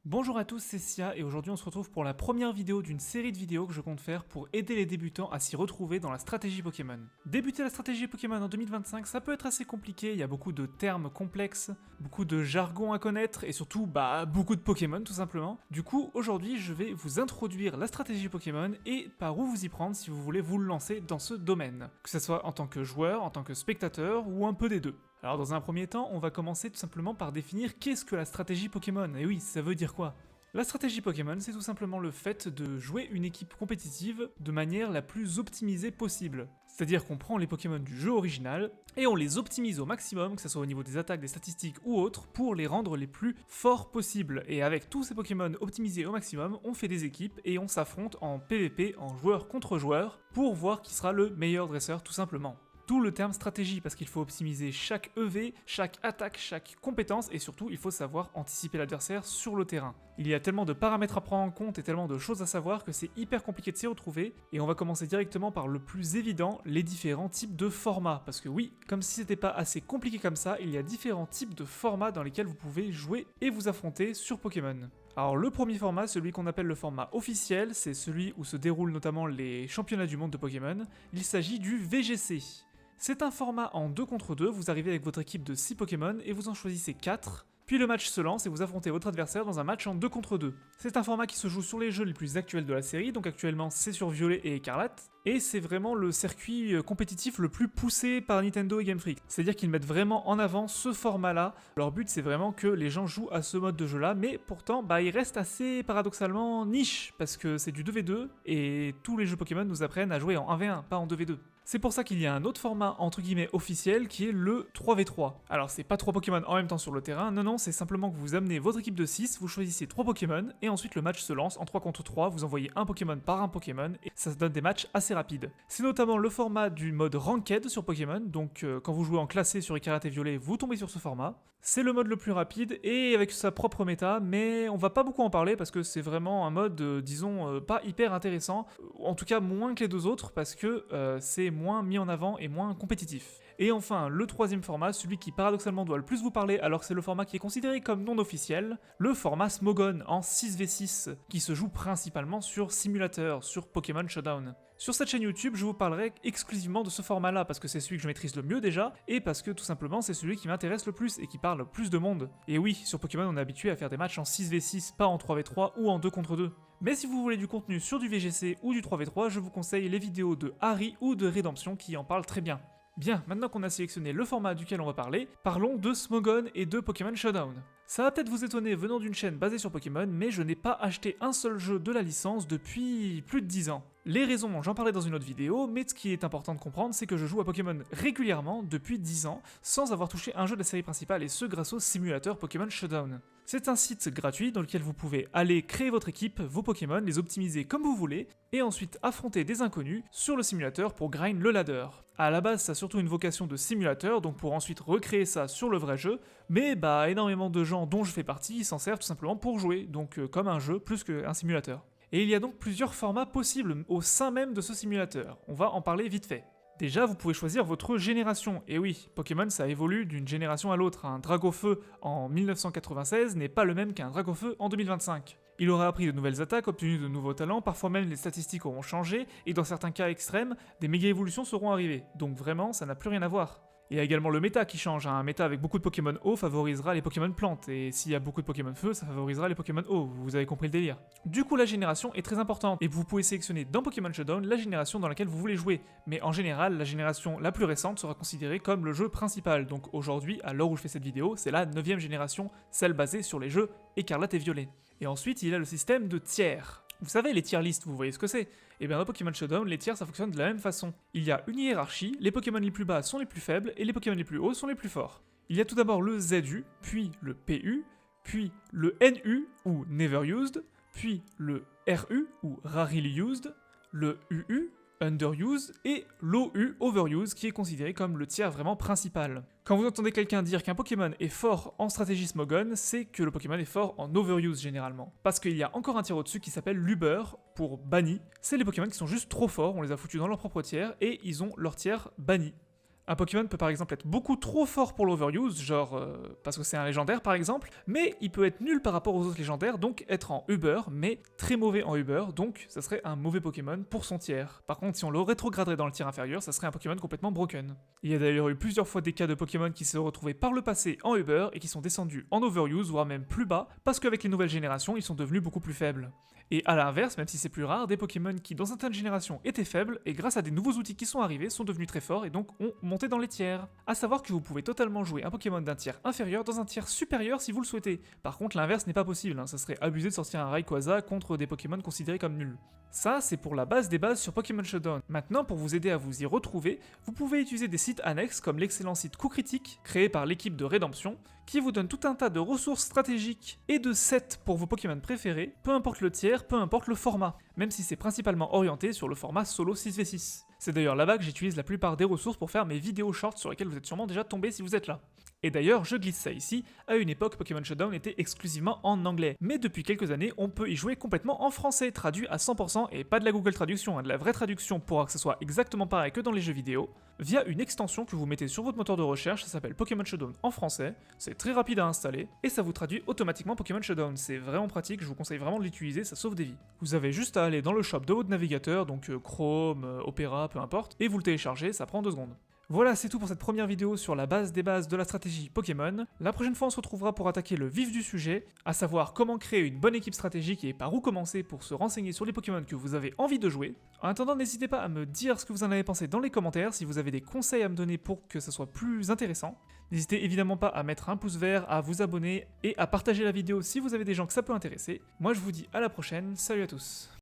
Bonjour à tous, c'est Sia et aujourd'hui on se retrouve pour la première vidéo d'une série de vidéos que je compte faire pour aider les débutants à s'y retrouver dans la stratégie Pokémon. Débuter la stratégie Pokémon en 2025, ça peut être assez compliqué, il y a beaucoup de termes complexes, beaucoup de jargon à connaître et surtout beaucoup de Pokémon tout simplement. Du coup aujourd'hui je vais vous introduire la stratégie Pokémon et par où vous y prendre si vous voulez vous lancer dans ce domaine. Que ce soit en tant que joueur, en tant que spectateur ou un peu des deux. Alors dans un premier temps, on va commencer tout simplement par définir qu'est-ce que la stratégie Pokémon. Et oui, ça veut dire quoi ? La stratégie Pokémon, c'est tout simplement le fait de jouer une équipe compétitive de manière la plus optimisée possible. C'est-à-dire qu'on prend les Pokémon du jeu original et on les optimise au maximum, que ce soit au niveau des attaques, des statistiques ou autres, pour les rendre les plus forts possibles. Et avec tous ces Pokémon optimisés au maximum, on fait des équipes et on s'affronte en PvP, en joueur contre joueur, pour voir qui sera le meilleur dresseur tout simplement. D'où le terme stratégie, parce qu'il faut optimiser chaque EV, chaque attaque, chaque compétence, et surtout il faut savoir anticiper l'adversaire sur le terrain. Il y a tellement de paramètres à prendre en compte et tellement de choses à savoir que c'est hyper compliqué de s'y retrouver, et on va commencer directement par le plus évident, les différents types de formats. Parce que oui, comme si c'était pas assez compliqué comme ça, il y a différents types de formats dans lesquels vous pouvez jouer et vous affronter sur Pokémon. Alors le premier format, celui qu'on appelle le format officiel, c'est celui où se déroulent notamment les championnats du monde de Pokémon, il s'agit du VGC. C'est un format en 2 contre 2, vous arrivez avec votre équipe de 6 Pokémon et vous en choisissez 4, puis le match se lance et vous affrontez votre adversaire dans un match en 2 contre 2. C'est un format qui se joue sur les jeux les plus actuels de la série, donc actuellement c'est sur Violet et Écarlate, et c'est vraiment le circuit compétitif le plus poussé par Nintendo et Game Freak. C'est-à-dire qu'ils mettent vraiment en avant ce format-là. Leur but c'est vraiment que les gens jouent à ce mode de jeu-là, mais pourtant il reste assez paradoxalement niche, parce que c'est du 2v2, et tous les jeux Pokémon nous apprennent à jouer en 1v1, pas en 2v2. C'est pour ça qu'il y a un autre format entre guillemets officiel qui est le 3v3. Alors c'est pas 3 Pokémon en même temps sur le terrain, non, c'est simplement que vous amenez votre équipe de 6, vous choisissez 3 Pokémon, et ensuite le match se lance en 3 contre 3, vous envoyez un Pokémon par un Pokémon, et ça donne des matchs assez rapides. C'est notamment le format du mode Ranked sur Pokémon, donc quand vous jouez en classé sur Écarlate et Violet, vous tombez sur ce format. C'est le mode le plus rapide, et avec sa propre méta, mais on va pas beaucoup en parler parce que c'est vraiment un mode, disons, pas hyper intéressant, en tout cas moins que les deux autres, parce que c'est moins mis en avant et moins compétitif. Et enfin, le troisième format, celui qui paradoxalement doit le plus vous parler alors que c'est le format qui est considéré comme non officiel, le format Smogon en 6v6, qui se joue principalement sur simulateur, sur Pokémon Showdown. Sur cette chaîne YouTube, je vous parlerai exclusivement de ce format-là, parce que c'est celui que je maîtrise le mieux déjà, et parce que tout simplement c'est celui qui m'intéresse le plus et qui parle le plus de monde. Et oui, sur Pokémon on est habitué à faire des matchs en 6v6, pas en 3v3 ou en 2 contre 2. Mais si vous voulez du contenu sur du VGC ou du 3v3, je vous conseille les vidéos de Harry ou de Redemption qui en parlent très bien. Bien, maintenant qu'on a sélectionné le format duquel on va parler, parlons de Smogon et de Pokémon Showdown. Ça va peut-être vous étonner venant d'une chaîne basée sur Pokémon, mais je n'ai pas acheté un seul jeu de la licence depuis plus de 10 ans. Les raisons, j'en parlais dans une autre vidéo, mais ce qui est important de comprendre, c'est que je joue à Pokémon régulièrement depuis 10 ans, sans avoir touché un jeu de la série principale, et ce grâce au simulateur Pokémon Showdown. C'est un site gratuit dans lequel vous pouvez aller créer votre équipe, vos Pokémon, les optimiser comme vous voulez, et ensuite affronter des inconnus sur le simulateur pour grind le ladder. À la base, ça a surtout une vocation de simulateur, donc pour ensuite recréer ça sur le vrai jeu, mais énormément de gens dont je fais partie s'en servent tout simplement pour jouer, donc comme un jeu plus qu'un simulateur. Et il y a donc plusieurs formats possibles au sein même de ce simulateur, on va en parler vite fait. Déjà, vous pouvez choisir votre génération, et oui, Pokémon ça évolue d'une génération à l'autre, un Dragofeu en 1996 n'est pas le même qu'un Dragofeu en 2025. Il aura appris de nouvelles attaques, obtenu de nouveaux talents, parfois même les statistiques auront changé, et dans certains cas extrêmes, des méga-évolutions seront arrivées, donc vraiment ça n'a plus rien à voir. Il y a également le méta qui change, un méta avec beaucoup de Pokémon eau favorisera les Pokémon plantes, et s'il y a beaucoup de Pokémon feu, ça favorisera les Pokémon eau, vous avez compris le délire. Du coup la génération est très importante, et vous pouvez sélectionner dans Pokémon Showdown la génération dans laquelle vous voulez jouer, mais en général la génération la plus récente sera considérée comme le jeu principal, donc aujourd'hui, à l'heure où je fais cette vidéo, c'est la 9ème génération, celle basée sur les jeux Écarlate et Violet. Et ensuite il y a le système de tiers. Vous savez, les tier lists, vous voyez ce que c'est? Et bien dans Pokémon Showdown, les tiers ça fonctionne de la même façon. Il y a une hiérarchie, les Pokémon les plus bas sont les plus faibles et les Pokémon les plus hauts sont les plus forts. Il y a tout d'abord le ZU, puis le PU, puis le NU ou Never Used, puis le RU ou Rarely Used, le UU, Underused, et l'OU, Overused, qui est considéré comme le tiers vraiment principal. Quand vous entendez quelqu'un dire qu'un Pokémon est fort en stratégie Smogon, c'est que le Pokémon est fort en Overuse généralement. Parce qu'il y a encore un tiers au-dessus qui s'appelle l'Uber, pour banni. C'est les Pokémon qui sont juste trop forts, on les a foutus dans leur propre tiers, et ils ont leur tiers banni. Un Pokémon peut par exemple être beaucoup trop fort pour l'overuse, genre parce que c'est un légendaire par exemple, mais il peut être nul par rapport aux autres légendaires, donc être en Uber, mais très mauvais en Uber, donc ça serait un mauvais Pokémon pour son tiers. Par contre, si on le rétrograderait dans le tiers inférieur, ça serait un Pokémon complètement broken. Il y a d'ailleurs eu plusieurs fois des cas de Pokémon qui se sont retrouvés par le passé en Uber et qui sont descendus en overuse, voire même plus bas, parce qu'avec les nouvelles générations, ils sont devenus beaucoup plus faibles. Et à l'inverse, même si c'est plus rare, des Pokémon qui dans certaines générations étaient faibles, et grâce à des nouveaux outils qui sont arrivés, sont devenus très forts et donc ont monté dans les tiers. A savoir que vous pouvez totalement jouer un Pokémon d'un tiers inférieur dans un tiers supérieur si vous le souhaitez. Par contre, l'inverse n'est pas possible, ça serait abusé de sortir un Rayquaza contre des Pokémon considérés comme nuls. Ça, c'est pour la base des bases sur Pokémon Showdown. Maintenant, pour vous aider à vous y retrouver, vous pouvez utiliser des sites annexes comme l'excellent site Coup Critique, créé par l'équipe de Rédemption, qui vous donne tout un tas de ressources stratégiques et de sets pour vos Pokémon préférés, peu importe le tiers, peu importe le format, même si c'est principalement orienté sur le format solo 6v6. C'est d'ailleurs là-bas que j'utilise la plupart des ressources pour faire mes vidéos shorts sur lesquelles vous êtes sûrement déjà tombé si vous êtes là. Et d'ailleurs, je glisse ça ici, à une époque Pokémon Showdown était exclusivement en anglais, mais depuis quelques années, on peut y jouer complètement en français, traduit à 100% et pas de la Google Traduction, de la vraie traduction pour que ce soit exactement pareil que dans les jeux vidéo, via une extension que vous mettez sur votre moteur de recherche, ça s'appelle Pokémon Showdown en français, c'est très rapide à installer, et ça vous traduit automatiquement Pokémon Showdown, c'est vraiment pratique, je vous conseille vraiment de l'utiliser, ça sauve des vies. Vous avez juste à aller dans le shop de votre navigateur, donc Chrome, Opera, peu importe, et vous le téléchargez, ça prend 2 secondes. Voilà, c'est tout pour cette première vidéo sur la base des bases de la stratégie Pokémon. La prochaine fois, on se retrouvera pour attaquer le vif du sujet, à savoir comment créer une bonne équipe stratégique et par où commencer pour se renseigner sur les Pokémon que vous avez envie de jouer. En attendant, n'hésitez pas à me dire ce que vous en avez pensé dans les commentaires, si vous avez des conseils à me donner pour que ça soit plus intéressant. N'hésitez évidemment pas à mettre un pouce vert, à vous abonner et à partager la vidéo si vous avez des gens que ça peut intéresser. Moi, je vous dis à la prochaine, salut à tous.